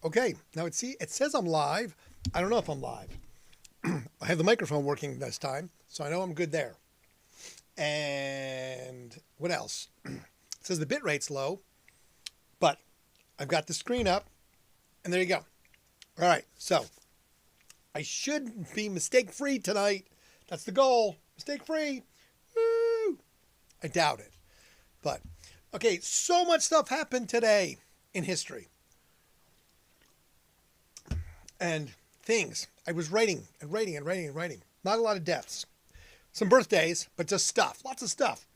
Okay, now it says I'm live. I don't know if I'm live. I have the microphone working this time, so I know I'm good there. And what else? It says the bit rate's low, but I've got the screen up, and there you go. All right, so I should be mistake-free tonight. That's the goal. Mistake-free. Woo! I doubt it. But, okay, so much stuff happened today in history. And things. I was writing. Not a lot of deaths. Some birthdays, but just stuff. Lots of stuff.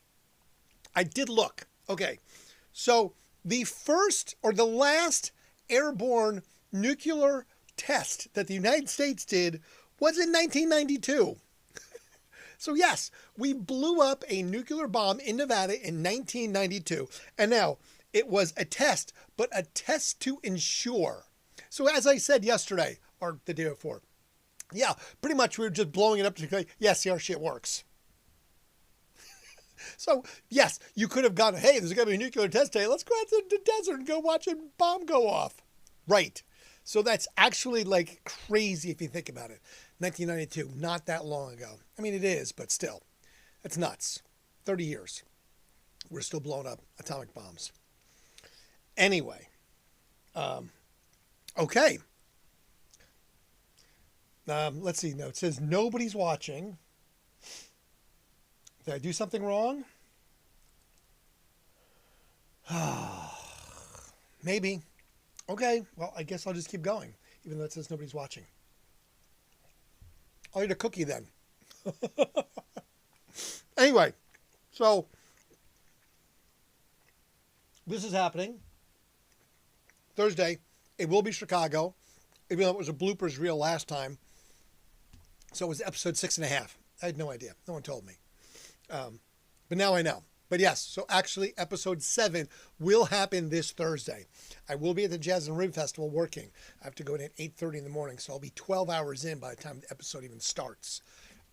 I did look. Okay. So the first or the last airborne nuclear test that the United States did was in 1992. So yes, we blew up a nuclear bomb in Nevada in 1992. And now it was a test, but a test to ensure. So as I said yesterday, or the day before, yeah, pretty much we were just blowing it up to say, yes, our shit works. So, yes, you could have gone, hey, there's going to be a nuclear test today. Let's go out to the desert and go watch a bomb go off. Right. So that's actually like crazy if you think about it. 1992, not that long ago. I mean, it is, but still, it's nuts. 30 years. We're still blowing up atomic bombs. Anyway. Okay. Let's see. No, it says nobody's watching. Did I do something wrong? Maybe. Okay. Well, I guess I'll just keep going, even though it says nobody's watching. I'll eat a cookie then. Anyway, so this is happening Thursday. It will be Chicago, even though it was a bloopers reel last time. So it was episode 6.5. I had no idea. No one told me. But now I know. But yes, so actually episode 7 will happen this Thursday. I will be at the Jazz and Rib Festival working. I have to go in at 8:30 in the morning, so I'll be 12 hours in by the time the episode even starts.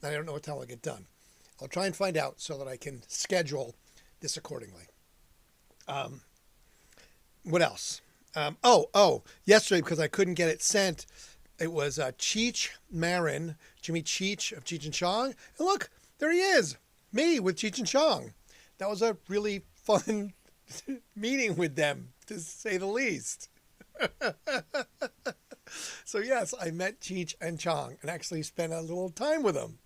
And I don't know what time I'll get done. I'll try and find out so that I can schedule this accordingly. What else? Yesterday, because I couldn't get it sent, it was Cheech Marin, Jimmy Cheech of Cheech and Chong. And look, there he is, me with Cheech and Chong. That was a really fun meeting with them, to say the least. So yes, I met Cheech and Chong and actually spent a little time with them,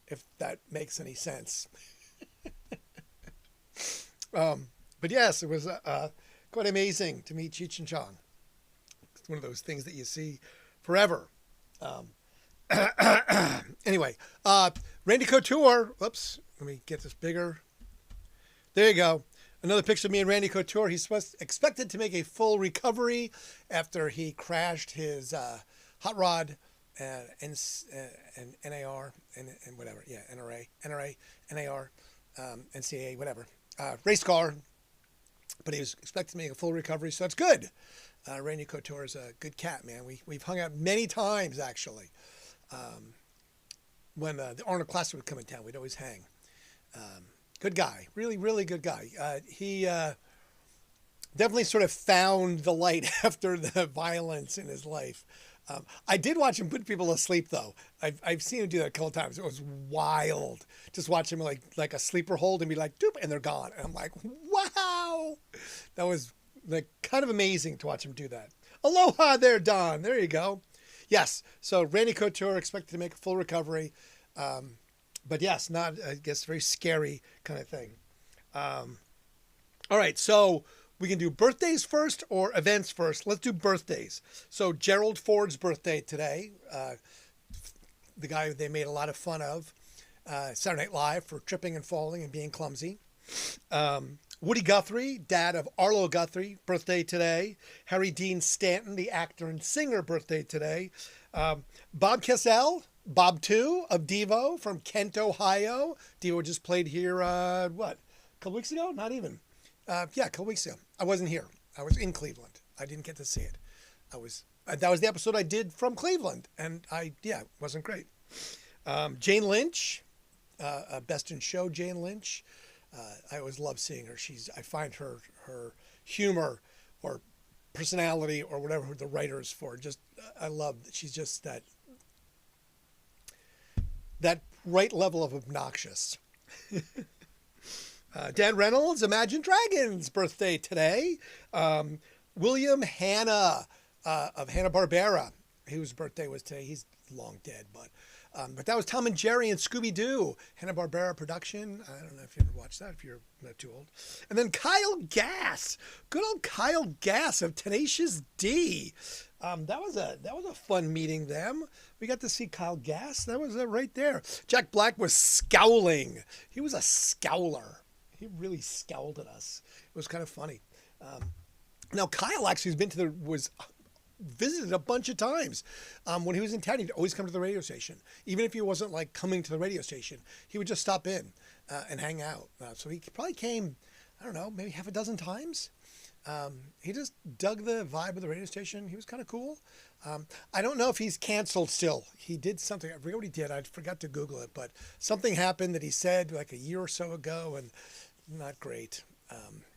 if that makes any sense. But yes, it was quite amazing to meet Cheech and Chong. It's one of those things that you see forever. Anyway, Randy Couture. Whoops, let me get this bigger. There you go. Another picture of me and Randy Couture. He's expected to make a full recovery after he crashed his hot rod and NAR and whatever. Yeah, NRA, NAR, NCAA, whatever. Race car. But he was expected to make a full recovery, so that's good. Randy Couture is a good cat, man. We've hung out many times, actually. When the Arnold Classic would come in town, we'd always hang. Good guy. Really, really good guy. He definitely sort of found the light after the violence in his life. I did watch him put people to sleep, though. I've seen him do that a couple times. It was wild. Just watch him like a sleeper hold and be like, doop, and they're gone. And I'm like, wow. That was like kind of amazing to watch him do that. Aloha there, Don. There you go. Yes. So Randy Couture expected to make a full recovery. But yes, not, I guess, very scary kind of thing. All right. So we can do birthdays first or events first. Let's do birthdays. So Gerald Ford's birthday today. The guy they made a lot of fun of. Saturday Night Live for tripping and falling and being clumsy. Woody Guthrie, dad of Arlo Guthrie, birthday today. Harry Dean Stanton, the actor and singer, birthday today. Bob Kessel, Bob 2 of Devo from Kent, Ohio. Devo just played here, a couple weeks ago? Not even. A couple weeks ago. I wasn't here. I was in Cleveland. I didn't get to see it. That was the episode I did from Cleveland, and it wasn't great. Jane Lynch, Best in Show Jane Lynch. I always love seeing her. I find her humor, or personality or whatever the writer is for. Just I love that she's just that right level of obnoxious. Dan Reynolds, Imagine Dragons birthday today. William Hanna of Hanna-Barbera, whose birthday was today. He's long dead, but that was Tom and Jerry and Scooby-Doo, Hanna-Barbera production. I don't know if you ever watched that, if you're not too old. And then Kyle Gass, good old Kyle Gass of Tenacious D. That was a fun meeting them. We got to see Kyle Gass. That was right there. Jack Black was scowling. He was a scowler. He really scowled at us. It was kind of funny. Now Kyle actually was visited a bunch of times. When he was in town, he'd always come to the radio station. Even if he wasn't like coming to the radio station, he would just stop in and hang out. So he probably came, I don't know, maybe half a dozen times. He just dug the vibe of the radio station. He was kind of cool. I don't know if he's canceled still. He did something. I forget what he did. I forgot to Google it, but something happened that he said like a year or so ago, and not great.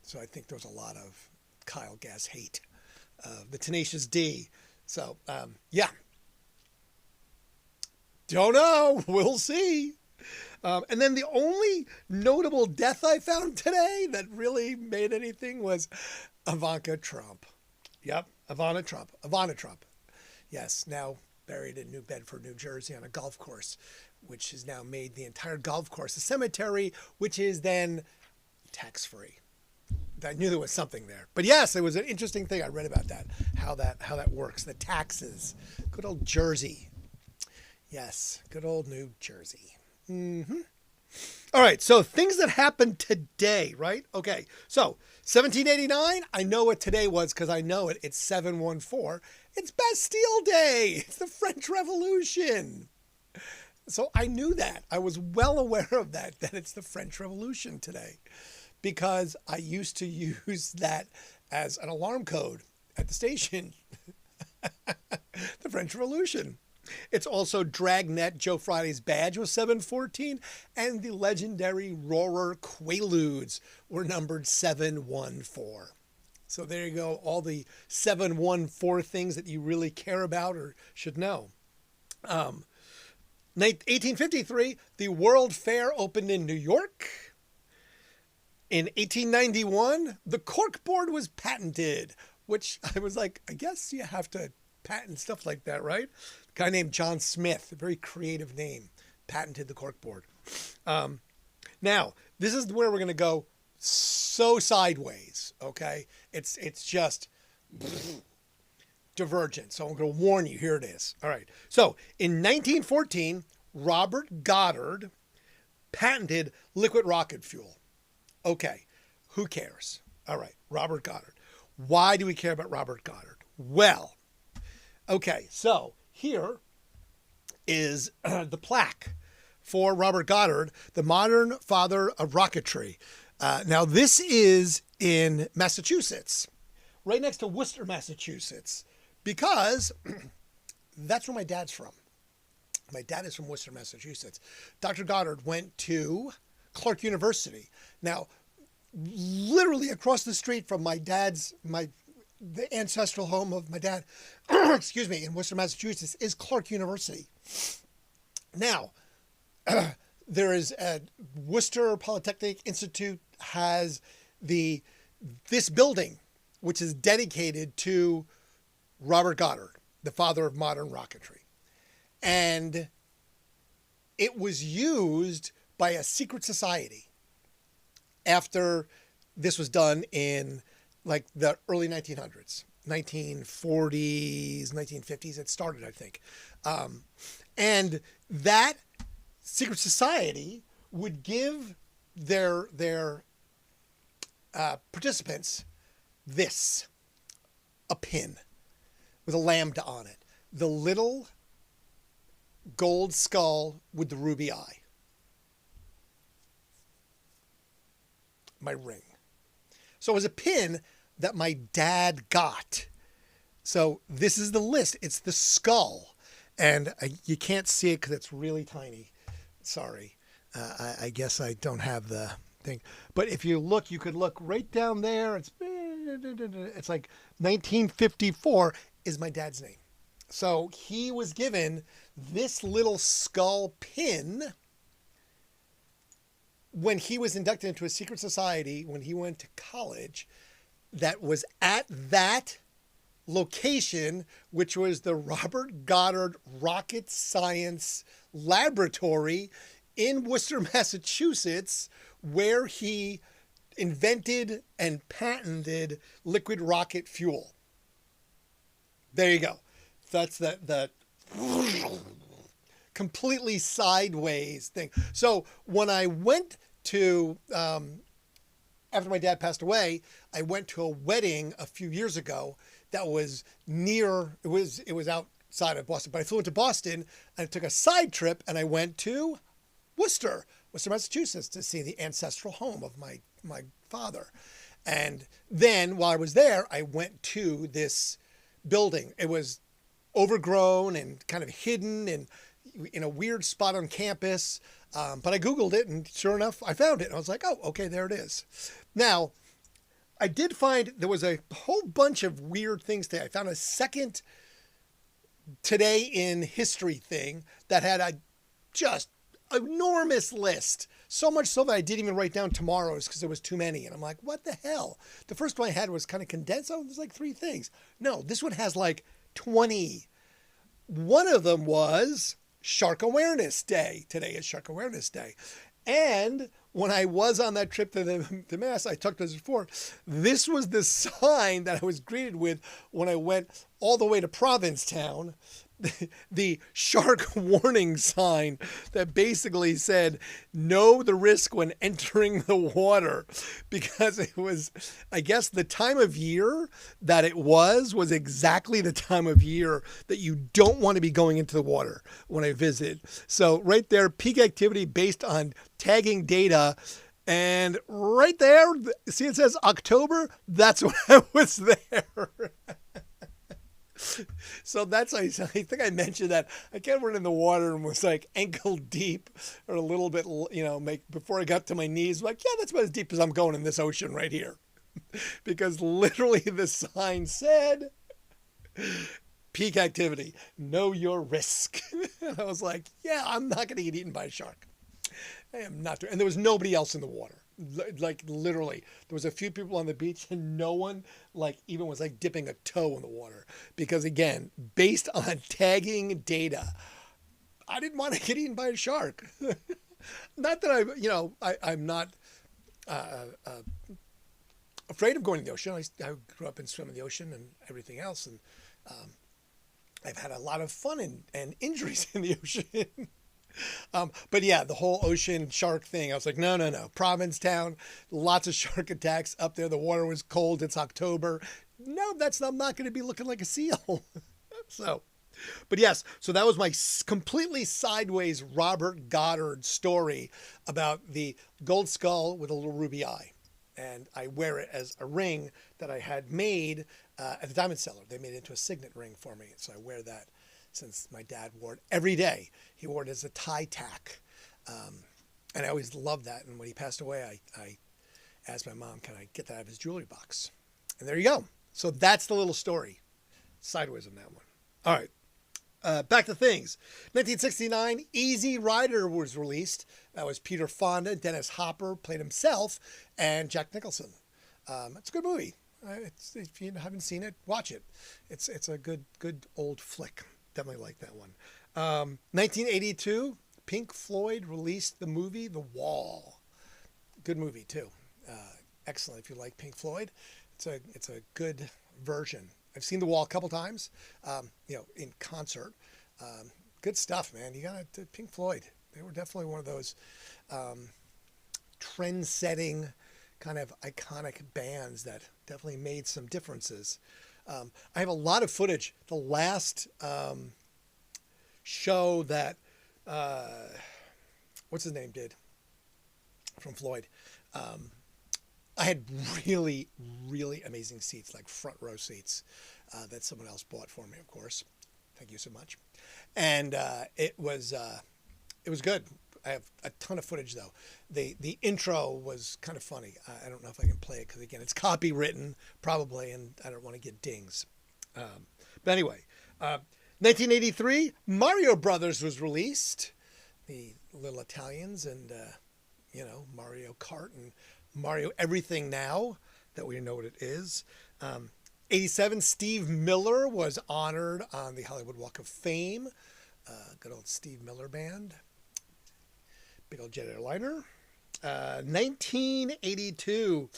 So I think there was a lot of Kyle Gass hate. The Tenacious D. So, yeah. Don't know. We'll see. And then the only notable death I found today that really made anything was Ivanka Trump. Yep, Ivana Trump. Yes, now buried in New Bedford, New Jersey on a golf course, which has now made the entire golf course a cemetery, which is then tax-free. I knew there was something there. But yes, it was an interesting thing. I read about that, how that works, the taxes. Good old Jersey. Yes, good old New Jersey. Mm-hmm. All right, so things that happened today, right? Okay, so 1789, I know what today was because I know it. It's 7/14. It's Bastille Day. It's the French Revolution. So I knew that. I was well aware of that it's the French Revolution today, because I used to use that as an alarm code at the station. The French Revolution. It's also Dragnet. Joe Friday's badge was 714, and the legendary Roarer Quaaludes were numbered 714. So there you go, all the 714 things that you really care about or should know. 1853, the World Fair opened in New York. In 1891, the corkboard was patented, which I was like, I guess you have to patent stuff like that, right? A guy named John Smith, a very creative name, patented the corkboard. Now, this is where we're going to go so sideways, okay? It's just divergent. So I'm going to warn you. Here it is. All right. So in 1914, Robert Goddard patented liquid rocket fuel. Okay, who cares? All right, Robert Goddard. Why do we care about Robert Goddard? Well, okay, so here is the plaque for Robert Goddard, the modern father of rocketry. Now, this is in Massachusetts, right next to Worcester, Massachusetts, because that's where my dad's from. My dad is from Worcester, Massachusetts. Dr. Goddard went to Clark University. Now, literally across the street from my dad's, the ancestral home of my dad, excuse me, in Worcester, Massachusetts, is Clark University. Now, there is a Worcester Polytechnic Institute has this building, which is dedicated to Robert Goddard, the father of modern rocketry. And it was used by a secret society after this was done in like the early 1900s, 1940s, 1950s. It started, I think. And that secret society would give their participants a pin with a lambda on it. The little gold skull with the ruby eye. My ring. So it was a pin that my dad got. So this is the list. It's the skull. And you can't see it because it's really tiny. Sorry. I guess I don't have the thing. But if you look, you could look right down there. It's it's like 1954 is my dad's name. So he was given this little skull pin when he was inducted into a secret society when he went to college that was at that location, which was the Robert Goddard Rocket Science Laboratory in Worcester, Massachusetts, where he invented and patented liquid rocket fuel. There you go. That's the completely sideways thing. So when I went to, after my dad passed away, I went to a wedding a few years ago that was near, it was outside of Boston, but I flew into Boston and I took a side trip and I went to Worcester, Massachusetts, to see the ancestral home of my father. And then while I was there, I went to this building. It was overgrown and kind of hidden and in a weird spot on campus. But I Googled it and sure enough, I found it. And I was like, oh, okay, there it is. Now, I did find there was a whole bunch of weird things today. I found a second Today in History thing that had a just enormous list. So much so that I didn't even write down tomorrow's because there was too many. And I'm like, what the hell? The first one I had was kind of condensed. Oh, there's like 3 things. No, this one has like 20. One of them was Shark Awareness Day. Today is Shark Awareness Day. And when I was on that trip to the Mass, I talked about this before, this was the sign that I was greeted with when I went all the way to Provincetown, the shark warning sign that basically said, know the risk when entering the water, because it was, I guess the time of year that it was exactly the time of year that you don't want to be going into the water when I visit. So right there, peak activity based on tagging data. And right there, see it says October, that's when I was there. So that's, I think I mentioned that I kept running in the water and was like ankle deep or a little bit, before I got to my knees, like, yeah, that's about as deep as I'm going in this ocean right here. Because literally the sign said, peak activity, know your risk. And I was like, yeah, I'm not going to get eaten by a shark. I am not doing, and there was nobody else in the water. Like literally, there was a few people on the beach and no one even was dipping a toe in the water. Because again, based on tagging data, I didn't want to get eaten by a shark. Not that I'm not afraid of going to the ocean. I grew up and swim in the ocean and everything else. And I've had a lot of fun and injuries in the ocean. But yeah, the whole ocean shark thing, I was like, no. Provincetown, lots of shark attacks up there. The water was cold. It's October. No, I'm not going to be looking like a seal. But yes, so that was my completely sideways Robert Goddard story about the gold skull with a little ruby eye. And I wear it as a ring that I had made at the Diamond Cellar. They made it into a signet ring for me. So I wear that since my dad wore it every day. He wore it as a tie tack. And I always loved that. And when he passed away, I asked my mom, can I get that out of his jewelry box? And there you go. So that's the little story. Sideways on that one. All right. Back to things. 1969, Easy Rider was released. That was Peter Fonda, Dennis Hopper played himself, and Jack Nicholson. It's a good movie. If you haven't seen it, watch it. It's a good old flick. Definitely like that one. 1982, Pink Floyd released the movie The Wall. Good movie too. Excellent if you like Pink Floyd. It's a good version. I've seen The Wall a couple times, in concert. Good stuff, man. You got to Pink Floyd. They were definitely one of those trend-setting, kind of iconic bands that definitely made some differences. I have a lot of footage. The last show that, what's his name did from Floyd, I had really, really amazing seats, like front row seats, that someone else bought for me, of course. Thank you so much. And it was good. I have a ton of footage though. The intro was kind of funny. I don't know if I can play it because again, it's copywritten probably, and I don't want to get dings. But anyway, 1983, Mario Brothers was released. The little Italians and Mario Kart and Mario Everything Now that we know what it is. 87, Steve Miller was honored on the Hollywood Walk of Fame. Good old Steve Miller Band. Big old jet airliner. 1982,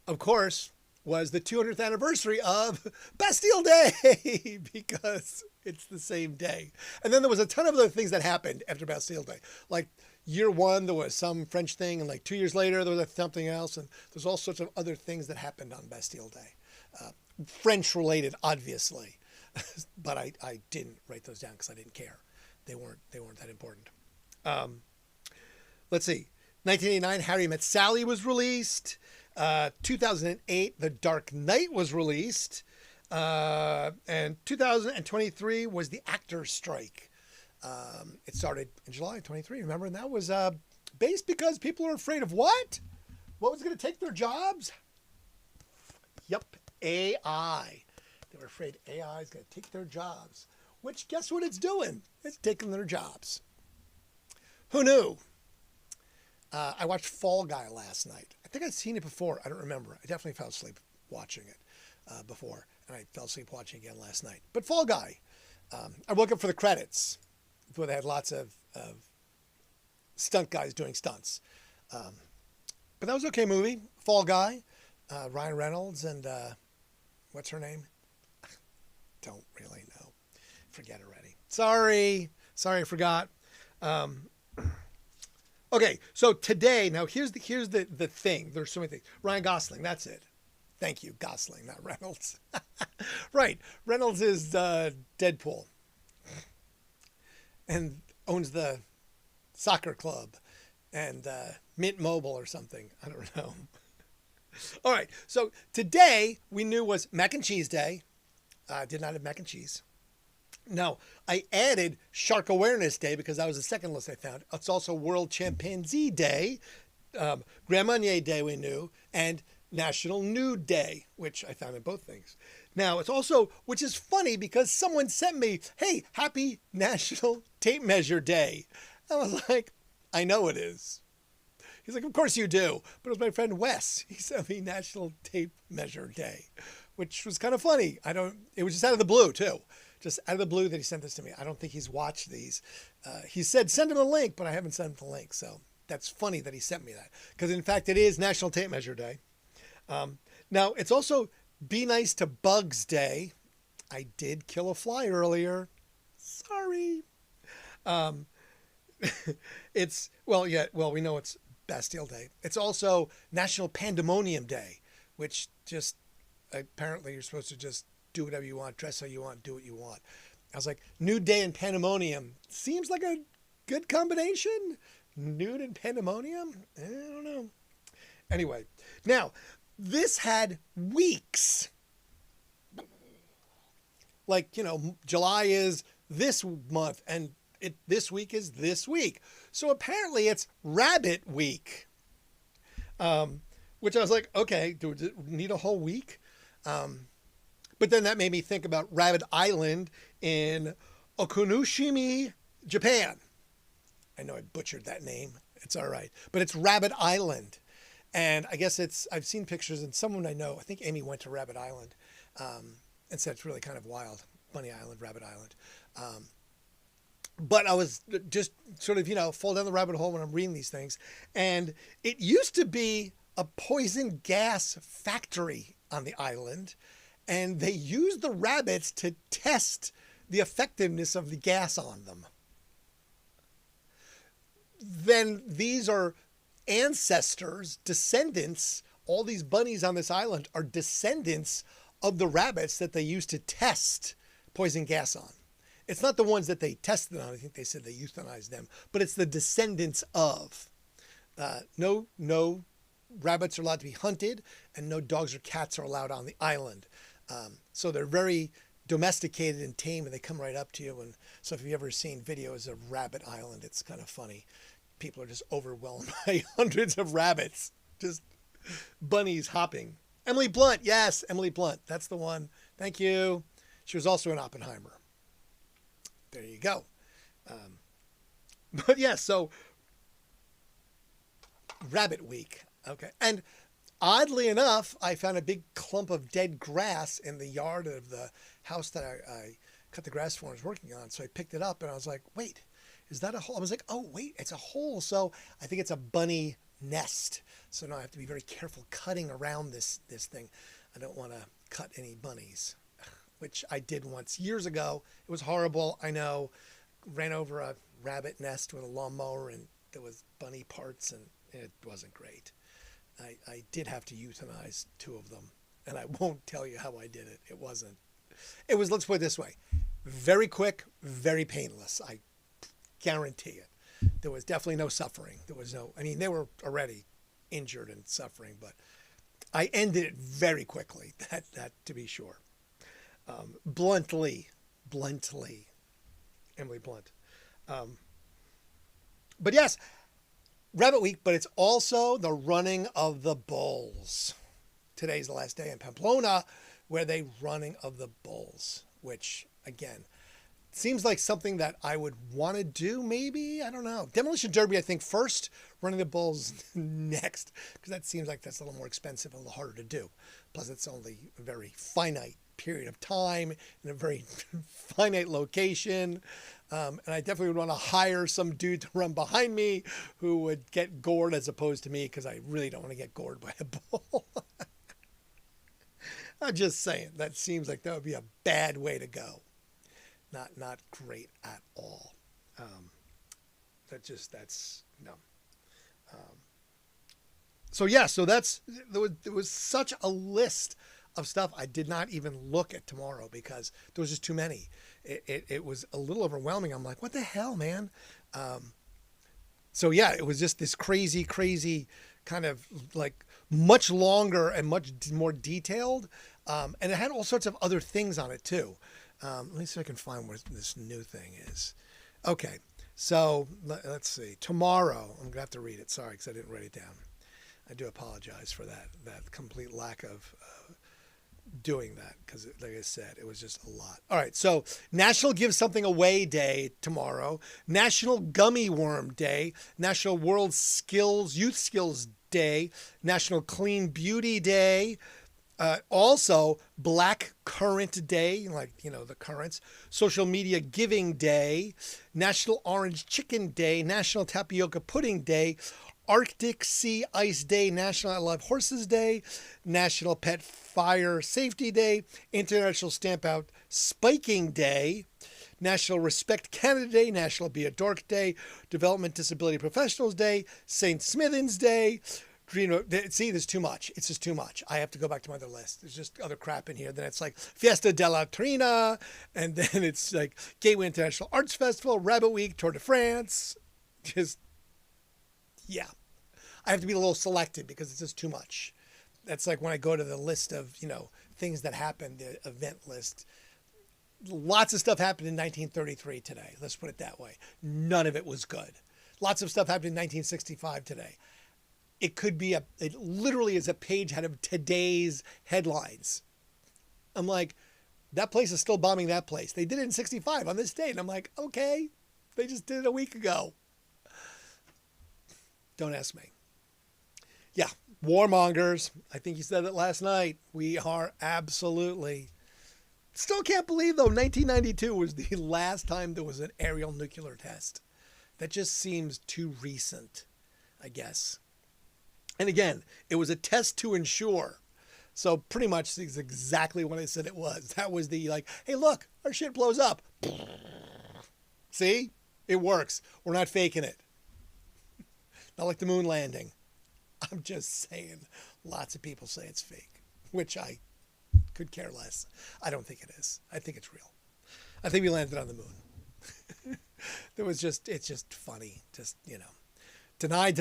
of course, was the 200th anniversary of Bastille Day because it's the same day. And then there was a ton of other things that happened after Bastille Day. Like year one, there was some French thing, and like 2 years later, there was something else. And there's all sorts of other things that happened on Bastille Day. French related, obviously, but I didn't write those down because I didn't care. They weren't that important. Let's see. 1989, Harry Met Sally was released. 2008, The Dark Knight was released. And 2023 was the actors' strike. It started in July 23, remember? And that was based because people are afraid of what? What was going to take their jobs? Yep, AI. They were afraid AI is going to take their jobs. Which, guess what it's doing? It's taking their jobs. Who knew? I watched Fall Guy last night. I think I'd seen it before. I don't remember. I definitely fell asleep watching it before. And I fell asleep watching it again last night. But Fall Guy. I woke up for the credits where they had lots of stunt guys doing stunts. But that was an okay movie. Fall Guy. Ryan Reynolds and what's her name? Don't really know. Forget already. Sorry, I forgot. Okay, so today, now here's the thing. There's so many things. Ryan Gosling, that's it. Thank you, Gosling, not Reynolds. Right, Reynolds is Deadpool and owns the soccer club and Mint Mobile or something. I don't know. All right, so today we knew was Mac and Cheese Day. Did not have mac and cheese. Now, I added Shark Awareness Day because that was the second list I found. It's also World Chimpanzee Day, Grand Marnier Day we knew, and National Nude Day, which I found in both things. Now, it's also, which is funny because someone sent me, hey, happy National Tape Measure Day. I was like, I know it is. He's like, of course you do. But it was my friend Wes. He sent me National Tape Measure Day, which was kind of funny. It was just out of the blue too. Just out of the blue that he sent this to me. I don't think he's watched these. He said, send him a link, but I haven't sent him the link. So that's funny that he sent me that. Because in fact, it is National Tape Measure Day. Now, it's also Be Nice to Bugs Day. I did kill a fly earlier. Sorry. We know it's Bastille Day. It's also National Pandemonium Day, which just apparently you're supposed to just do whatever you want, dress how you want, do what you want. I was like, Nude Day and Pandemonium seems like a good combination. Nude and Pandemonium? I don't know. Anyway, now this had weeks. Like, July is this month and this week is this week. So apparently it's Rabbit Week. Which I was like, okay, do we need a whole week? But then that made me think about Rabbit Island in Okunoshima, Japan. I know I butchered that name. It's all right. But it's Rabbit Island. And I guess I've seen pictures, and someone I know, I think Amy went to Rabbit Island, and said it's really kind of wild. Bunny Island, Rabbit Island. But I was just sort of, fall down the rabbit hole when I'm reading these things. And it used to be a poison gas factory on the island. And they used the rabbits to test the effectiveness of the gas on them. Then these are ancestors, descendants, all these bunnies on this island are descendants of the rabbits that they used to test poison gas on. It's not the ones that they tested on. I think they said they euthanized them, but it's the descendants of. No rabbits are allowed to be hunted, and no dogs or cats are allowed on the island. So they're very domesticated and tame, and they come right up to you. And so if you've ever seen videos of Rabbit Island, it's kind of funny. people are just overwhelmed by hundreds of rabbits, just bunnies hopping. Emily Blunt, yes, Emily Blunt, that's the one. Thank you. She was also in Oppenheimer. There you go. But yeah, so Rabbit Week. Okay. And oddly enough, I found a big clump of dead grass in the yard of the house that I cut the grass for and was working on. So I picked it up and I was like, wait, is that a hole? I was like, oh, wait, it's a hole. So I think it's a bunny nest. So now I have to be very careful cutting around this thing. I don't want to cut any bunnies, which I did once years ago. It was horrible. I know. Ran over a rabbit nest with a lawnmower and there was bunny parts and it wasn't great. I did have to euthanize 2 of them and I won't tell you how I did it. It was, let's put it this way, very quick, very painless. I guarantee it. There was definitely no suffering. They were already injured and suffering, but I ended it very quickly, that to be sure. Bluntly, Emily Blunt. But yes, Rabbit Week, but it's also the running of the bulls. Today's the last day in Pamplona where they running of the bulls, which again, seems like something that I would want to do, maybe. I don't know. Demolition Derby, I think, first. Running the bulls next. Because that seems like that's a little more expensive and a little harder to do. Plus, it's only a very finite period of time in a very finite location. And I definitely would want to hire some dude to run behind me who would get gored as opposed to me because I really don't want to get gored by a bull. I'm just saying. That seems like that would be a bad way to go. Not great at all. That's no. So there was such a list of stuff. I did not even look at tomorrow because there was just too many. It was a little overwhelming. I'm like, what the hell, man? So yeah, it was just this crazy kind of like much longer and much more detailed. And it had all sorts of other things on it too. Let me see if I can find where this new thing is. Okay, so let's see. Tomorrow, I'm going to have to read it. Sorry, because I didn't write it down. I do apologize for that complete lack of doing that, because like I said, it was just a lot. All right, so National Give Something Away Day tomorrow, National Gummy Worm Day, National World Youth Skills Day, National Clean Beauty Day, also Black Currant Day, like, the currants, Social Media Giving Day, National Orange Chicken Day, National Tapioca Pudding Day, Arctic Sea Ice Day, National I Love Horses Day, National Pet Fire Safety Day, International Stamp Out Spiking Day, National Respect Canada Day, National Be a Dork Day, Development Disability Professionals Day, St. Smithens Day. See, there's too much. It's just too much. I have to go back to my other list. There's just other crap in here. Then it's like Fiesta della Trina, and then it's like Gateway International Arts Festival, Rabbit Week, Tour de France. Yeah. I have to be a little selective because it's just too much. That's like when I go to the list of, things that happened, the event list. Lots of stuff happened in 1933 today. Let's put it that way. None of it was good. Lots of stuff happened in 1965 today. It literally is a page out of today's headlines. I'm like, that place is still bombing that place. They did it in 65 on this date. And I'm like, okay, they just did it a week ago. Don't ask me. Yeah, warmongers. I think you said it last night. We are absolutely. Still can't believe, though, 1992 was the last time there was an aerial nuclear test. That just seems too recent, I guess. And again, it was a test to ensure. So pretty much is exactly what I said it was. That was the hey, look, our shit blows up. See? It works. We're not faking it. Not like the moon landing. I'm just saying. Lots of people say it's fake, which I could care less. I don't think it is. I think it's real. I think we landed on the moon. It's just funny. Just, deny.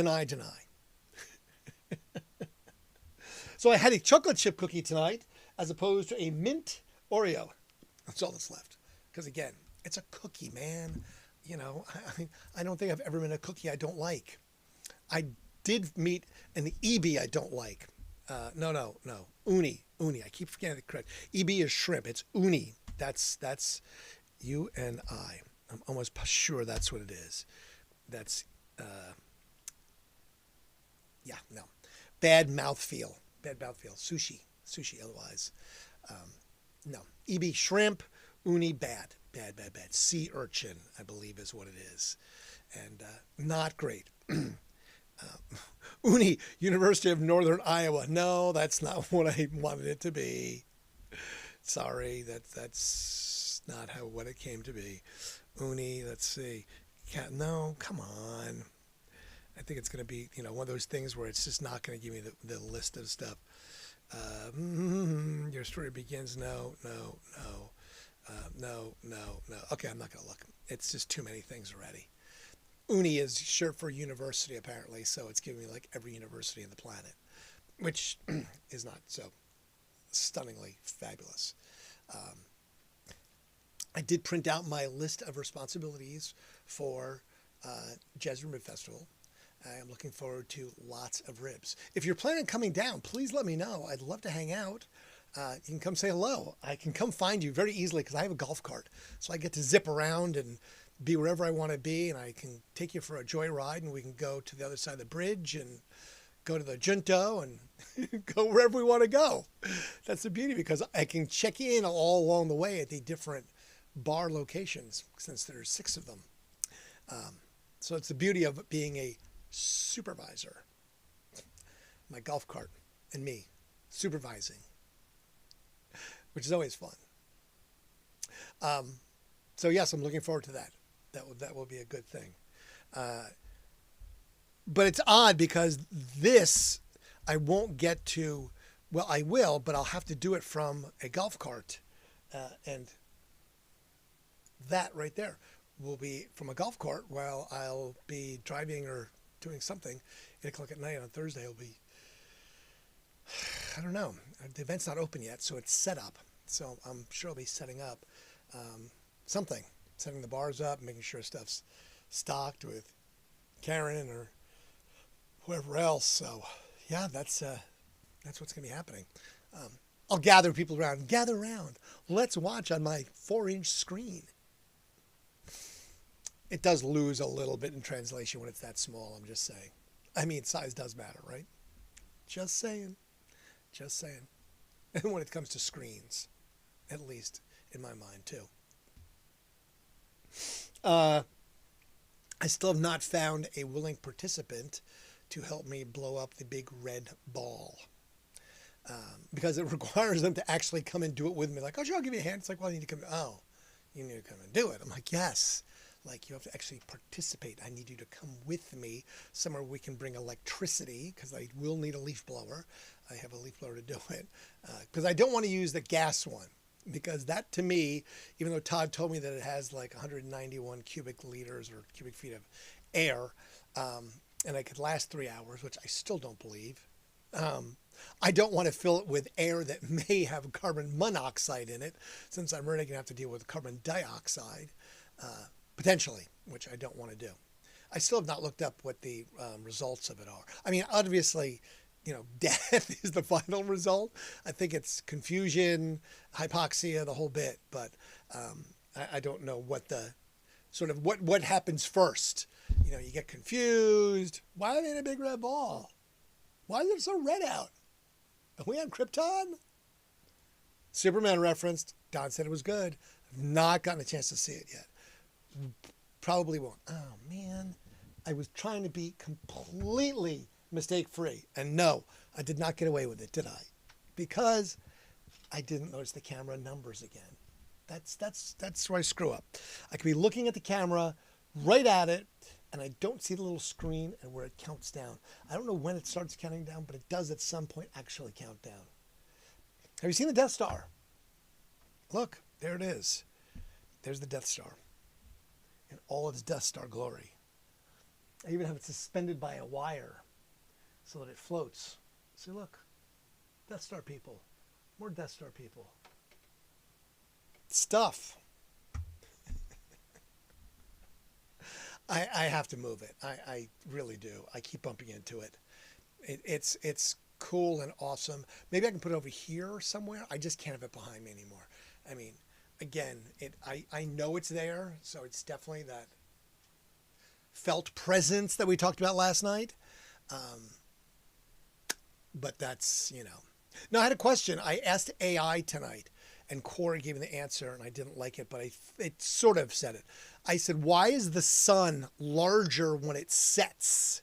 So I had a chocolate chip cookie tonight as opposed to a mint Oreo. That's all that's left. Because again, it's a cookie, man. You know, I don't think I've ever met a cookie I don't like. I did meet an EB I don't like. No. Uni. I keep forgetting the correct. EB is shrimp. It's uni. That's UNI. I'm almost sure that's what it is. That's yeah, no. Bad mouthfeel. Bad mouthfeel. Sushi otherwise. No. EB shrimp, uni bad. Bad. Sea urchin, I believe is what it is. And not great. Uni, University of Northern Iowa. No, that's not what I wanted it to be. Sorry, that's not what it came to be. Uni, let's see. No, come on. I think it's going to be, one of those things where it's just not going to give me the list of stuff. Your story begins. No. Okay, I'm not going to look. It's just too many things already. Uni is short for university, apparently, so it's giving me like every university on the planet, which is not so stunningly fabulous. I did print out my list of responsibilities for Jazz Rib Festival. I am looking forward to lots of ribs. If you're planning on coming down, please let me know. I'd love to hang out. You can come say hello. I can come find you very easily because I have a golf cart. So I get to zip around and be wherever I want to be, and I can take you for a joyride, and we can go to the other side of the bridge and go to the Junto and go wherever we want to go. That's the beauty, because I can check in all along the way at the different bar locations, since there's 6 of them. So it's the beauty of being a supervisor. My golf cart and me supervising, which is always fun. So yes, I'm looking forward to that. That will be a good thing. But it's odd because this I won't get to. Well, I will, but I'll have to do it from a golf cart, and that right there will be from a golf cart while I'll be driving or doing something. 8 o'clock at night on Thursday will be. I don't know. The event's not open yet, so it's set up. So I'm sure I'll be setting up something, setting the bars up, making sure stuff's stocked with Karen or whoever else. So yeah, that's what's going to be happening. I'll gather people around. Gather around. Let's watch on my 4-inch screen. It does lose a little bit in translation when it's that small. I'm just saying. I mean, size does matter, right? Just saying. And when it comes to screens, at least in my mind too. I still have not found a willing participant to help me blow up the big red ball. Because it requires them to actually come and do it with me. Like, oh, sure, I'll give you a hand. It's like, well, you need to come. Oh, you need to come and do it. I'm like, yes. Like, you have to actually participate. I need you to come with me somewhere we can bring electricity, because I will need a leaf blower. I have a leaf blower to do it. Because I don't want to use the gas one. Because that, to me, even though Todd told me that it has like 191 cubic liters or cubic feet of air, and it could last 3 hours, which I still don't believe. I don't want to fill it with air that may have carbon monoxide in it, since I'm really going to have to deal with carbon dioxide, potentially, which I don't want to do. I still have not looked up what the results of it are. I mean, obviously, death is the final result. I think it's confusion, hypoxia, the whole bit. But I don't know what the sort of what happens first. You get confused. Why are they in a big red ball? Why is it so red out? Are we on Krypton? Superman referenced. Don said it was good. I've not gotten a chance to see it yet. Probably won't. Oh, man. I was trying to be completely mistake-free. And no, I did not get away with it, did I? Because I didn't notice the camera numbers again. That's where I screw up. I could be looking at the camera, right at it, and I don't see the little screen and where it counts down. I don't know when it starts counting down, but it does at some point actually count down. Have you seen the Death Star? Look, there it is. There's the Death Star in all its Death Star glory. I even have it suspended by a wire so that it floats. See, look, Death Star people, more Death Star people. Stuff. I have to move it. I really do. I keep bumping into it. It's cool and awesome. Maybe I can put it over here somewhere. I just can't have it behind me anymore. I mean, again, I know it's there, so it's definitely that felt presence that we talked about last night. Um, but that's, you know. Now, I had a question. I asked AI tonight, and Corey gave me the answer, and I didn't like it, but it sort of said it. I said, why is the sun larger when it sets?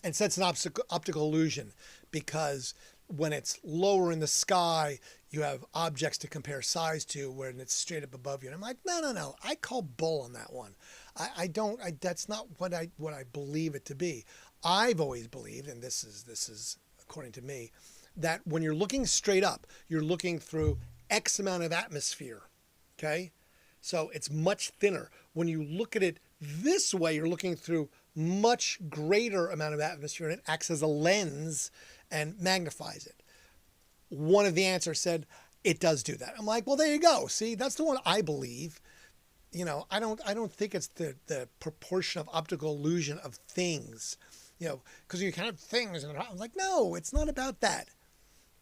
And sets an optical illusion because when it's lower in the sky, you have objects to compare size to when it's straight up above you. And I'm like, no, no, no. I call bull on that one. I don't. That's not what I believe it to be. I've always believed, and this is according to me, that when you're looking straight up, you're looking through X amount of atmosphere. Okay, so it's much thinner. When you look at it this way, you're looking through much greater amount of atmosphere, and it acts as a lens and magnifies it. One of the answers said it does do that. I'm like, well, there you go. See, that's the one I believe. You know, I don't think it's the proportion of optical illusion of things. You know, because you kind of things, and I'm like, no, it's not about that.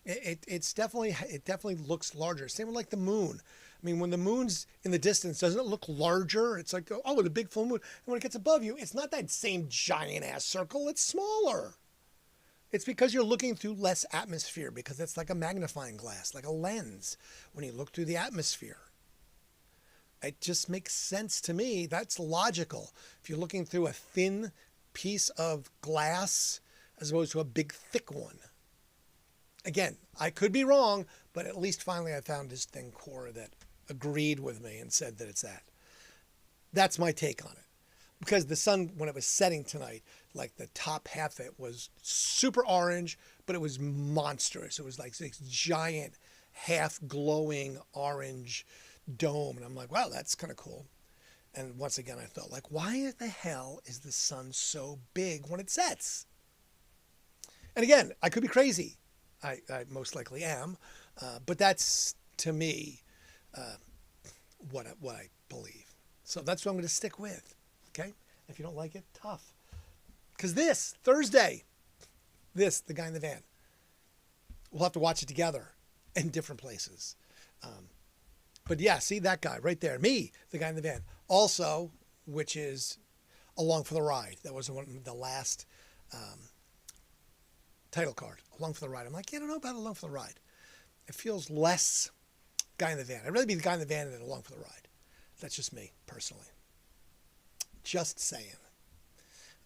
It definitely looks larger. Same with like the moon. I mean, when the moon's in the distance, doesn't it look larger? It's like, oh, the big full moon. And when it gets above you, it's not that same giant ass circle. It's smaller. It's because you're looking through less atmosphere because it's like a magnifying glass, like a lens when you look through the atmosphere. It just makes sense to me. That's logical. If you're looking through a thin piece of glass as opposed to a big thick one. Again, I could be wrong, but at least finally I found this thing core that agreed with me and said that it's that. That's my take on it. Because the sun, when it was setting tonight, like the top half of it was super orange, but it was monstrous. It was like this giant, half glowing orange dome. And I'm like, wow, that's kind of cool. And once again, I thought, like, why the hell is the sun so big when it sets? And again, I could be crazy. I most likely am. But that's, to me, what I believe. So that's what I'm going to stick with. Okay? If you don't like it, tough. Because this, Thursday, the guy in the van, we'll have to watch it together in different places. But yeah, see that guy right there. Me, the guy in the van. Also, which is Along for the Ride. That was the last title card. Along for the Ride. I'm like, yeah, I don't know about Along for the Ride. It feels less guy in the van. I'd rather be the guy in the van than Along for the Ride. That's just me, personally. Just saying.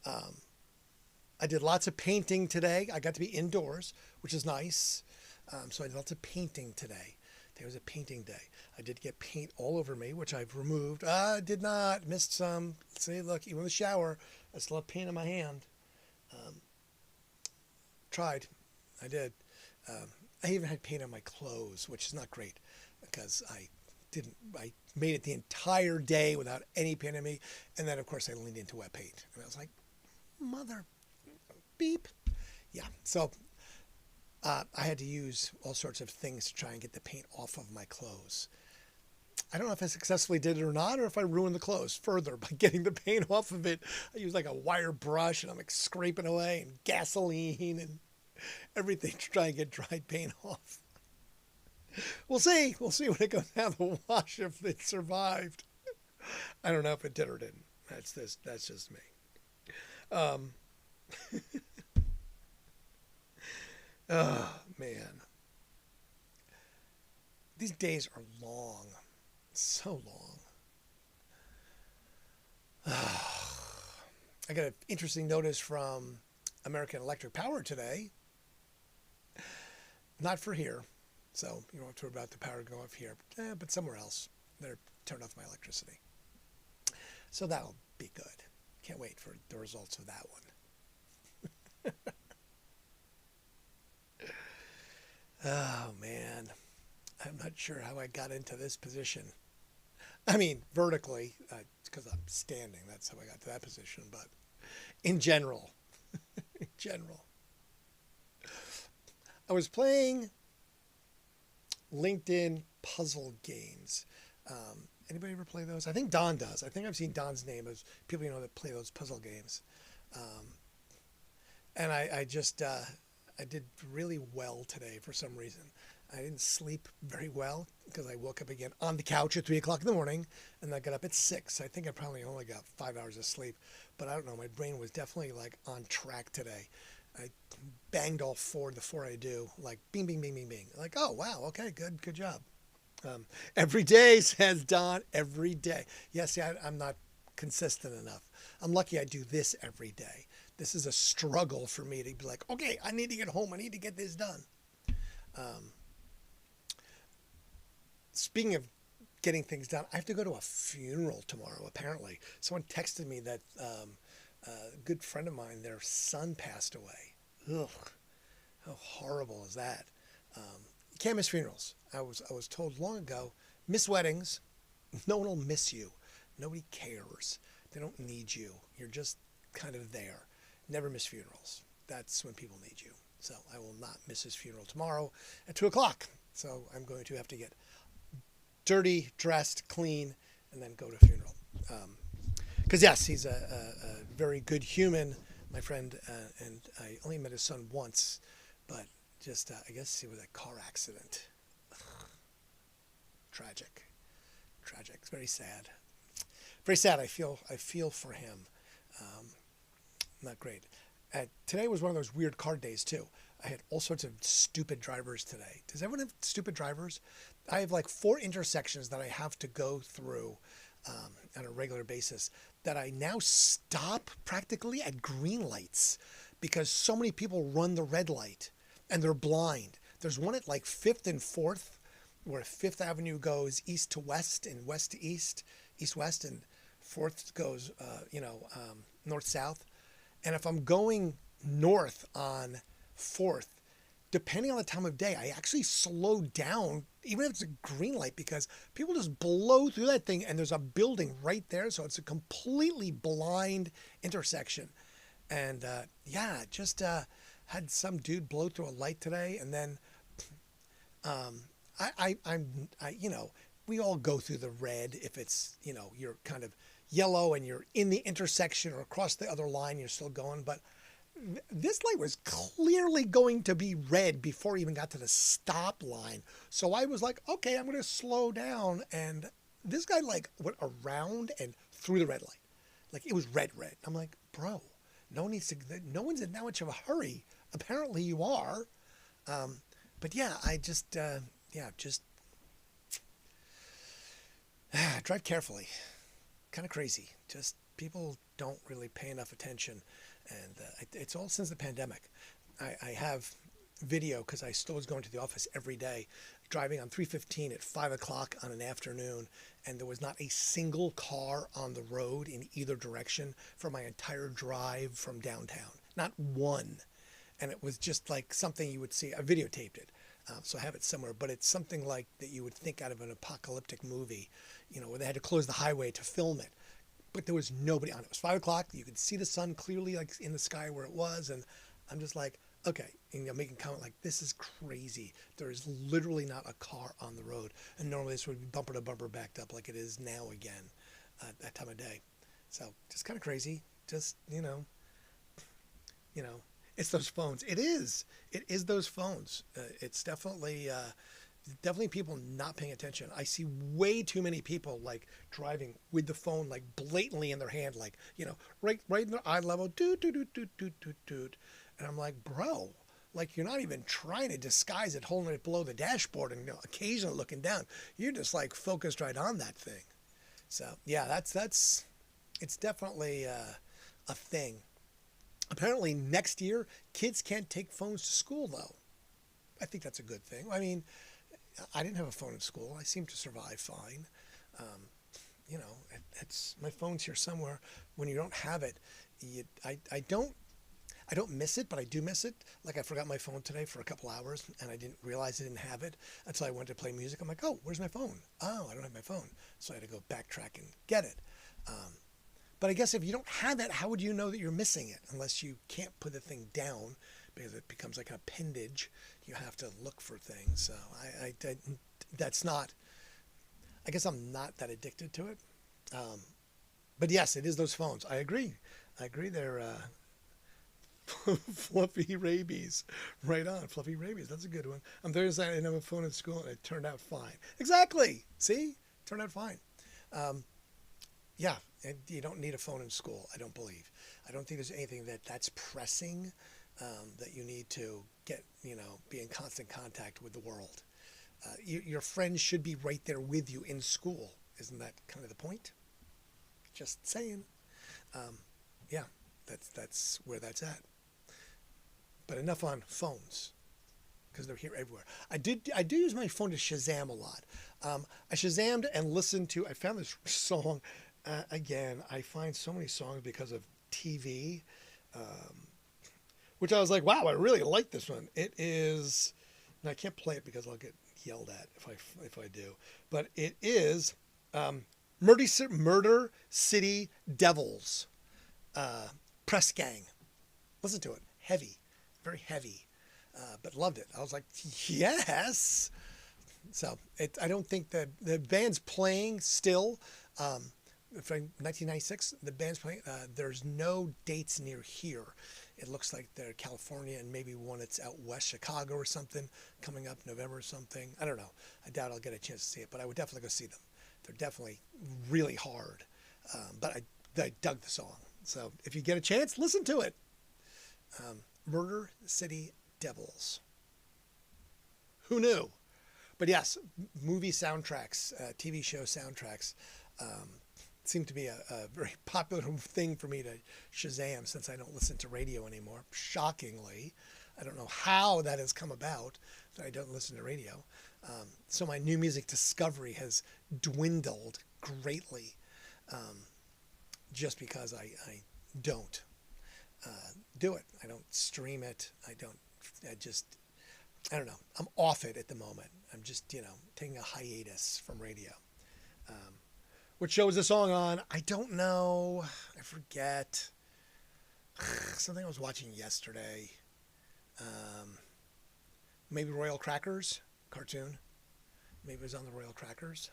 I did lots of painting today. I got to be indoors, which is nice. So I did lots of painting today. Today was a painting day. I did get paint all over me, which I've removed. I did not. Missed some. See, look, even in the shower, I still have paint in my hand. Tried. I did. I even had paint on my clothes, which is not great because I made it the entire day without any paint on me. And then, of course, I leaned into wet paint. And I was like, mother beep. Yeah. So I had to use all sorts of things to try and get the paint off of my clothes. I don't know if I successfully did it or not, or if I ruined the clothes further by getting the paint off of it. I used like a wire brush and I'm like scraping away and gasoline and everything to try and get dried paint off. We'll see. We'll see when it goes down the wash if it survived. I don't know if it did or didn't. That's just me. Oh, man. These days are long. So long. I got an interesting notice from American Electric Power today. Not for here. So you don't have to worry about the power going off here. But somewhere else. They're turning off my electricity. So that'll be good. Can't wait for the results of that one. Oh, man. I'm not sure how I got into this position. I mean, vertically, because I'm standing. That's how I got to that position. But in general, I was playing LinkedIn puzzle games. Anybody ever play those? I think Don does. I think I've seen Don's name as people that play those puzzle games. Um, and I just I did really well today for some reason. I didn't sleep very well because I woke up again on the couch at 3 o'clock in the morning, and I got up at 6. I think I probably only got 5 hours of sleep, but I don't know. My brain was definitely like on track today. I banged all four the four I do, like bing, bing, bing, bing, bing. Like, oh wow, okay, good job. Every day, says Don. Every day. Yes, see, I'm not consistent enough. I'm lucky I do this every day. This is a struggle for me to be like, okay, I need to get home. I need to get this done. Um, Speaking of getting things done, I have to go to a funeral tomorrow, apparently. Someone texted me that a good friend of mine, their son passed away. Ugh, how horrible is that? You can't miss funerals. I was told long ago, miss weddings. No one will miss you. Nobody cares. They don't need you. You're just kind of there. Never miss funerals. That's when people need you. So I will not miss his funeral tomorrow at 2 o'clock. So I'm going to have to get dirty, dressed, clean, and then go to a funeral. Because yes, he's a very good human, my friend, and I only met his son once, but just I guess it was a car accident. Ugh. Tragic. It's very sad. Very sad. I feel for him. Not great. Today was one of those weird car days too. I had all sorts of stupid drivers today. Does everyone have stupid drivers? I have like 4 intersections that I have to go through on a regular basis that I now stop practically at green lights because so many people run the red light and they're blind. There's one at like 5th and 4th where 5th Avenue goes east to west and west to east, east-west, and 4th goes, north-south. And if I'm going north on 4th, depending on the time of day, I actually slow down, even if it's a green light, because people just blow through that thing and there's a building right there. So it's a completely blind intersection. And just had some dude blow through a light today. And then we all go through the red if it's, you're kind of yellow and you're in the intersection or across the other line, you're still going. But this light was clearly going to be red before it even got to the stop line. So I was like, okay, I'm going to slow down. And this guy went around and through the red light. Like it was red. I'm like, bro, no one's in that much of a hurry. Apparently you are. But yeah, I just drive carefully. Kind of crazy. Just people don't really pay enough attention. And it's all since the pandemic. I have video because I still was going to the office every day, driving on 315 at 5 o'clock on an afternoon, and there was not a single car on the road in either direction for my entire drive from downtown. Not one. And it was just like something you would see. I videotaped it, so I have it somewhere. But it's something like that you would think out of an apocalyptic movie, where they had to close the highway to film it. But there was nobody on it. It was 5 o'clock. You could see the sun clearly like in the sky where it was. And I'm just like, okay. And making a comment like, this is crazy. There is literally not a car on the road. And normally this would be bumper to bumper backed up like it is now again at that time of day. So just kind of crazy. Just, it's those phones. It is those phones. It's definitely people not paying attention. I see way too many people driving with the phone blatantly in their hand, right in their eye level, doot. And I'm like, bro, you're not even trying to disguise it, holding it below the dashboard and occasionally looking down. You're just focused right on that thing. So yeah, that's it's definitely a thing. Apparently next year, kids can't take phones to school though. I think that's a good thing. I mean, I didn't have a phone in school. I seem to survive fine. It's my phone's here somewhere. When you don't have it, I don't miss it, but I do miss it. I forgot my phone today for a couple hours, and I didn't realize I didn't have it until I went to play music. I'm like, oh, where's my phone? Oh, I don't have my phone. So I had to go backtrack and get it. But I guess if you don't have it, how would you know that you're missing it? Unless you can't put the thing down, because it becomes like an appendage. You have to look for things. So that's not. I guess I'm not that addicted to it. Um, but yes, it is those phones. I agree. I agree. They're fluffy rabies. Right on. Fluffy rabies. That's a good one. I'm very excited. I didn't have a phone in school and it turned out fine. Exactly. See? Turned out fine. Um, yeah. And you don't need a phone in school, I don't believe. I don't think there's anything that's pressing that you need to get, be in constant contact with the world. Your friends should be right there with you in school. Isn't that kind of the point? Just saying. Yeah, that's where that's at. But enough on phones because they're here everywhere. I do use my phone to Shazam a lot. I Shazammed and listened to. I found this song again. I find so many songs because of TV, which I was like, wow, I really like this one. It is. And I can't play it because I'll get yelled at if I do. But it is Murder City Devils. Press Gang. Listen to it. Heavy. Very heavy. But loved it. I was like, yes. So I don't think that the band's playing still. From 1996, the band's playing. There's no dates near here. It looks like they're California and maybe one that's out west, Chicago or something, coming up November or something. I don't know. I doubt I'll get a chance to see it, but I would definitely go see them. They're definitely really hard. But I dug the song. So if you get a chance, listen to it. Murder City Devils. Who knew? But yes, movie soundtracks, TV show soundtracks seem to be a very popular thing for me to Shazam since I don't listen to radio anymore. Shockingly. I don't know how that has come about that I don't listen to radio. So my new music discovery has dwindled greatly just because I don't do it. I don't stream it. I don't know. I'm off it at the moment. I'm just, taking a hiatus from radio. What show is the song on? I don't know. I forget. Something I was watching yesterday. Maybe Royal Crackers cartoon. Maybe it was on the Royal Crackers.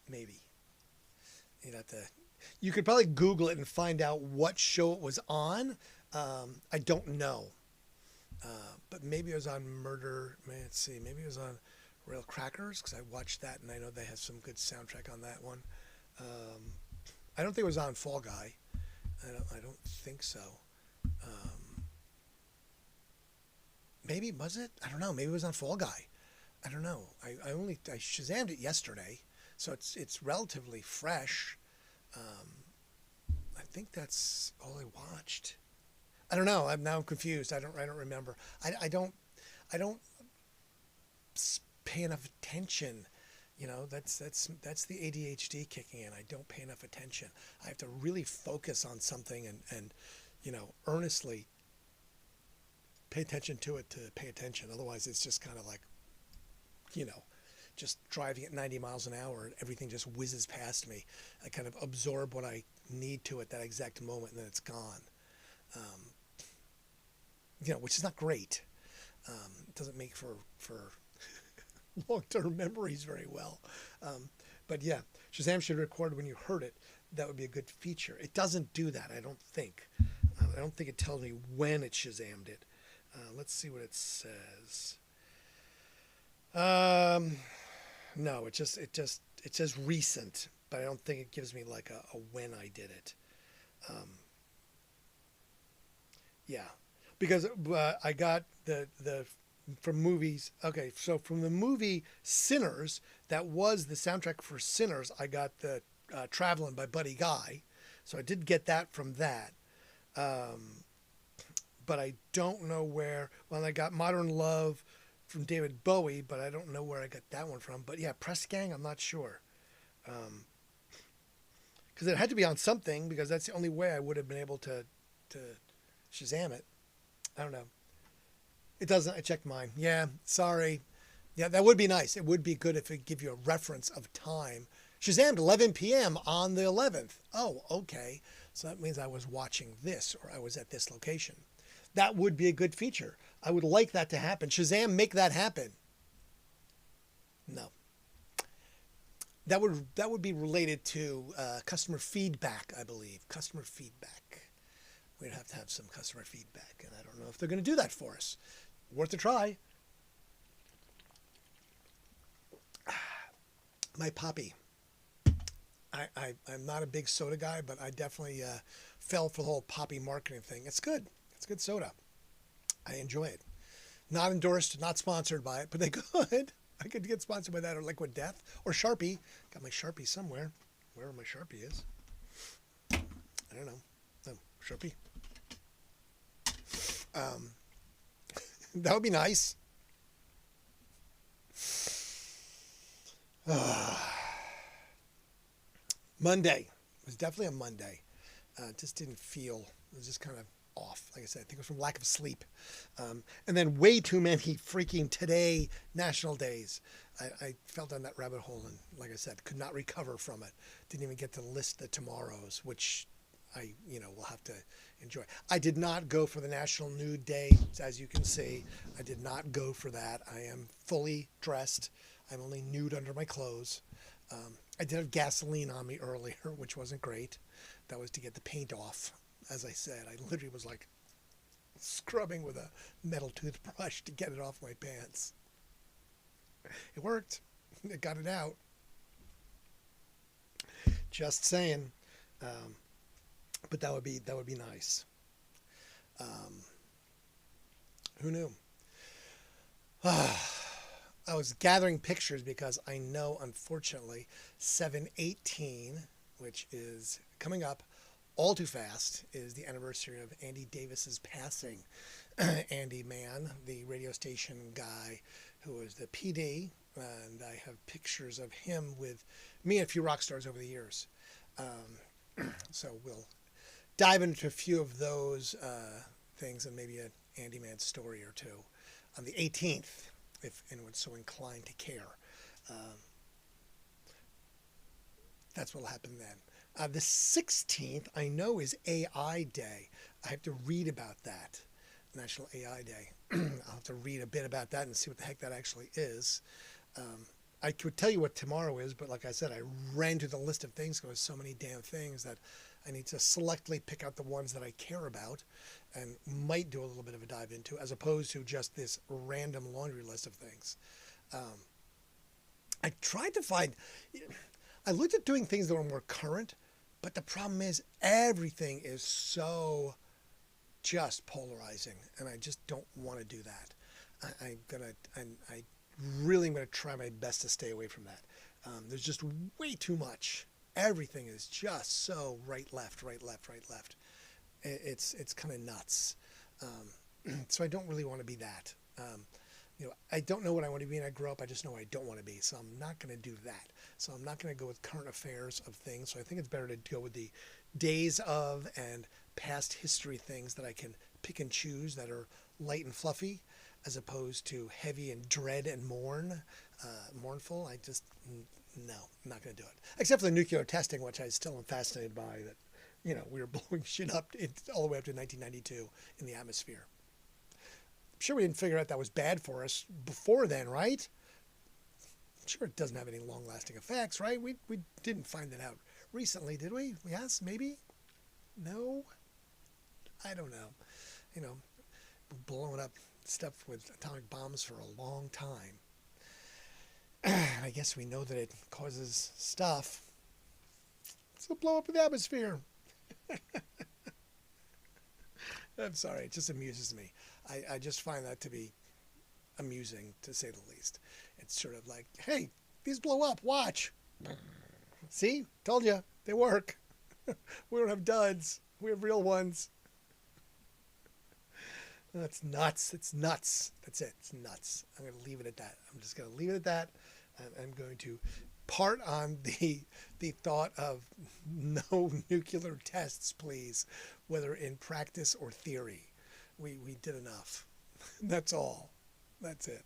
Maybe. You could probably Google it and find out what show it was on. I don't know. But maybe it was on let's see. Maybe it was on Royal Crackers because I watched that and I know they have some good soundtrack on that one. I don't think it was on Fall Guy. I don't think so. Maybe was it? I don't know. Maybe it was on Fall Guy. I don't know. I Shazammed it yesterday, so it's relatively fresh. I think that's all I watched. I don't know. I'm now confused. I don't remember. I don't pay enough attention. That's the ADHD kicking in. I don't pay enough attention. I have to really focus on something and earnestly pay attention to it to pay attention. Otherwise, it's just kind of like, just driving at 90 miles an hour and everything just whizzes past me. I kind of absorb what I need to at that exact moment and then it's gone. Which is not great. It doesn't make for long-term memories very well. But yeah, Shazam should record when you heard it. That would be a good feature. It doesn't do that, I don't think. I don't think it tells me when it Shazammed it. Let's see what it says. No, it says recent, but I don't think it gives me like a when I did it. Yeah, because I got the from movies. Okay, so from the movie Sinners, that was the soundtrack for Sinners. I got the Traveling by Buddy Guy, so I did get that from that. But I don't know where. Well, I got Modern Love from David Bowie, but I don't know where I got that one from. But yeah, Press Gang, I'm not sure. Because it had to be on something, because that's the only way I would have been able to Shazam it. I don't know. It doesn't. I checked mine. Yeah, sorry. Yeah, that would be nice. It would be good if it give you a reference of time. Shazammed 11 p.m. on the 11th. Oh, okay. So that means I was watching this or I was at this location. That would be a good feature. I would like that to happen. Shazam, make that happen. No. That would be related to customer feedback, I believe. Customer feedback. We'd have to have some customer feedback, and I don't know if they're going to do that for us. Worth a try. My Poppy. I'm not a big soda guy, but I definitely fell for the whole Poppy marketing thing. It's good. It's good soda. I enjoy it. Not endorsed, not sponsored by it, but they could. I could get sponsored by that or Liquid Death or Sharpie. Got my Sharpie somewhere. Wherever my Sharpie is. I don't know. Oh, Sharpie. That would be nice. Monday. It was definitely a Monday. It just didn't feel, it was just kind of off. Like I said, I think it was from lack of sleep. And then way too many freaking today national days. I fell down that rabbit hole and, like I said, could not recover from it. Didn't even get to list the tomorrows, which I, will have to enjoy. I did not go for the National Nude Day, as you can see. I did not go for that. I am fully dressed. I'm only nude under my clothes. I did have gasoline on me earlier, which wasn't great. That was to get the paint off. As I said, I literally was like scrubbing with a metal toothbrush to get it off my pants. It worked. It got it out. Just saying. But that would be nice. Who knew? I was gathering pictures because I know, unfortunately, 7/18, which is coming up all too fast, is the anniversary of Andy Davis's passing. Andy Mann, the radio station guy who was the PD, and I have pictures of him with me and a few rock stars over the years. So we'll dive into a few of those things and maybe an Andy Mann story or two on the 18th. If anyone's so inclined to care. That's what will happen then. The 16th, I know, is AI Day. I have to read about that, National AI Day. I'll have to read a bit about that and see what the heck that actually is. I could tell you what tomorrow is, but like I said, I ran through the list of things because there's so many damn things that I need to selectively pick out the ones that I care about and might do a little bit of a dive into, as opposed to just this random laundry list of things. I tried to find, I looked at doing things that were more current, but the problem is everything is so just polarizing, and I just don't want to do that. I really am going to try my best to stay away from that. There's just way too much. Everything is just so right, left. It's kind of nuts. So I don't really want to be that. I don't know what I want to be when I grow up. I just know I don't want to be. So I'm not going to do that. So I'm not going to go with current affairs of things. So I think it's better to go with the days of and past history things that I can pick and choose that are light and fluffy, as opposed to heavy and dread and mournful. No, I'm not going to do it. Except for the nuclear testing, which I still am fascinated by, that, we were blowing shit up all the way up to 1992 in the atmosphere. I'm sure we didn't figure out that was bad for us before then, right? I'm sure it doesn't have any long-lasting effects, right? We didn't find that out recently, did we? Yes, maybe? No? I don't know. Blowing up stuff with atomic bombs for a long time. I guess we know that it causes stuff. So blow up in the atmosphere. I'm sorry, it just amuses me. I just find that to be amusing, to say the least. It's sort of like, hey, these blow up, watch. See? Told you, they work. We don't have duds. We have real ones. That's nuts. It's nuts. That's it. It's nuts. I'm going to leave it at that. I'm just going to leave it at that. I'm going to part on the thought of no nuclear tests, please, whether in practice or theory. We did enough. That's all. That's it.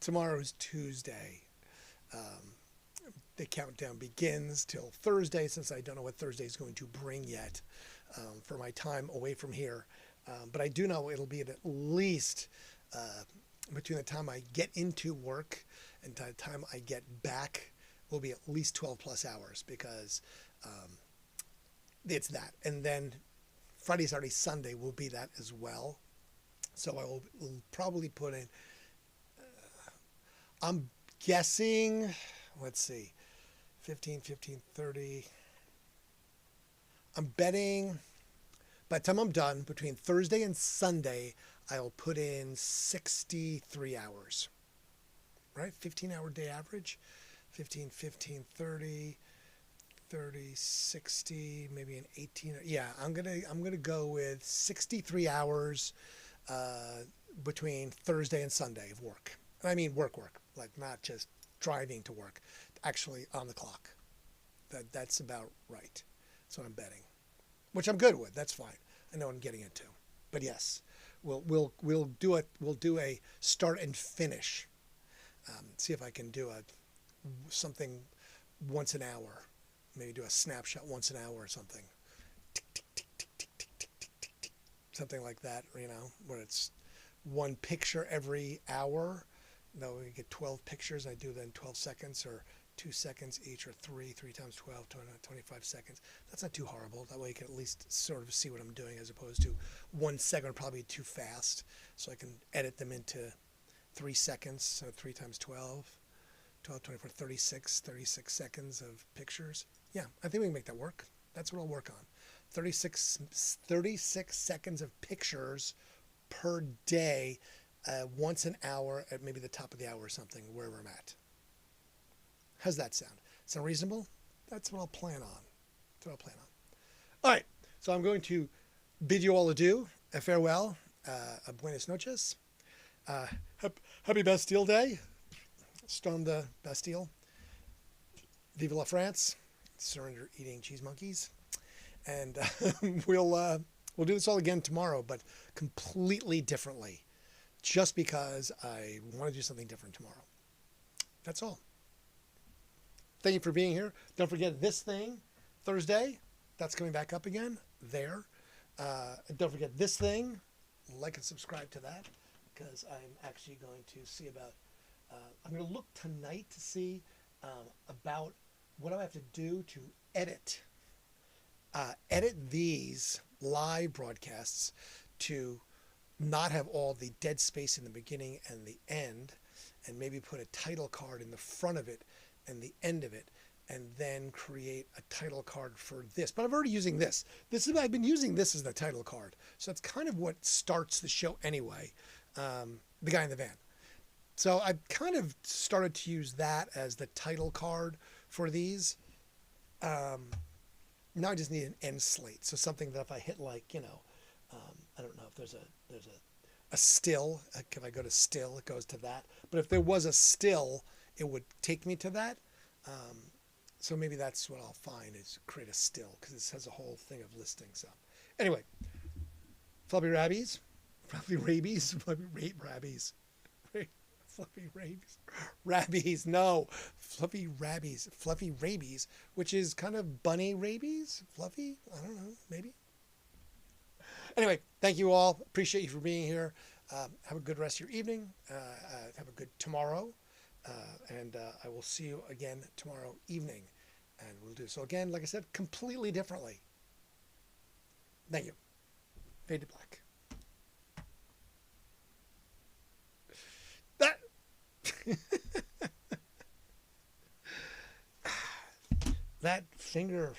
Tomorrow is Tuesday. The countdown begins till Thursday, since I don't know what Thursday is going to bring yet for my time away from here. But I do know it'll be at least between the time I get into work And by the time I get back, will be at least 12 plus hours because it's that. And then Friday, Saturday, Sunday will be that as well. So I will probably put in, I'm guessing, let's see, 15, 30. I'm betting by the time I'm done, between Thursday and Sunday, I'll put in 63 hours, right? 15-hour day average, 15, 30, 60, maybe an 18. Yeah, I'm gonna go with 63 hours between Thursday and Sunday of work. And I mean work, like not just driving to work, actually on the clock. That's about right. That's what I'm betting, which I'm good with. That's fine. I know what I'm getting into. But yes, we'll do a start and finish. See if I can do something once an hour. Maybe do a snapshot once an hour or something. Tick, tick, tick, tick, tick, tick, tick, tick, tick, tick. Something like that, where it's one picture every hour. No, we get 12 pictures. I do then 12 seconds or 2 seconds each, or 3 times 12, 25 seconds. That's not too horrible. That way you can at least sort of see what I'm doing, as opposed to 1 second probably too fast. So I can edit them into 3 seconds. So 3 times 12, 24, 36 seconds of pictures. Yeah, I think we can make that work. That's what I'll work on. 36 seconds of pictures per day, once an hour at maybe the top of the hour or something, wherever I'm at. How's that sound? Sound reasonable? That's what I'll plan on. All right, so I'm going to bid you all adieu, a farewell, a buenas noches. Happy Bastille Day. Storm the Bastille. Vive la France. Surrender eating cheese monkeys. And we'll do this all again tomorrow, but completely differently, just because I want to do something different tomorrow. That's all. Thank you for being here. Don't forget this thing, Thursday, that's coming back up again there. And don't forget this thing, like and subscribe to that, because I'm actually going to see about, I'm going to look tonight to see about what do I have to do to edit these live broadcasts to not have all the dead space in the beginning and the end, and maybe put a title card in the front of it and the end of it, and then create a title card for this. But I'm already using this. I've been using this as the title card. So that's kind of what starts the show anyway, the guy in the van. So I've kind of started to use that as the title card for these. Now I just need an end slate. So something that if I hit I don't know if there's a still, if I go to still, it goes to that. But if there was a still, it would take me to that. So maybe that's what I'll find, is create a still, because this has a whole thing of listings. So anyway, fluffy rabies, fluffy rabies, which is kind of bunny rabies, fluffy. I don't know, maybe. Anyway, thank you all. Appreciate you for being here. Have a good rest of your evening. Have a good tomorrow. And I will see you again tomorrow evening. And we'll do so again, like I said, completely differently. Thank you. Fade to black. That finger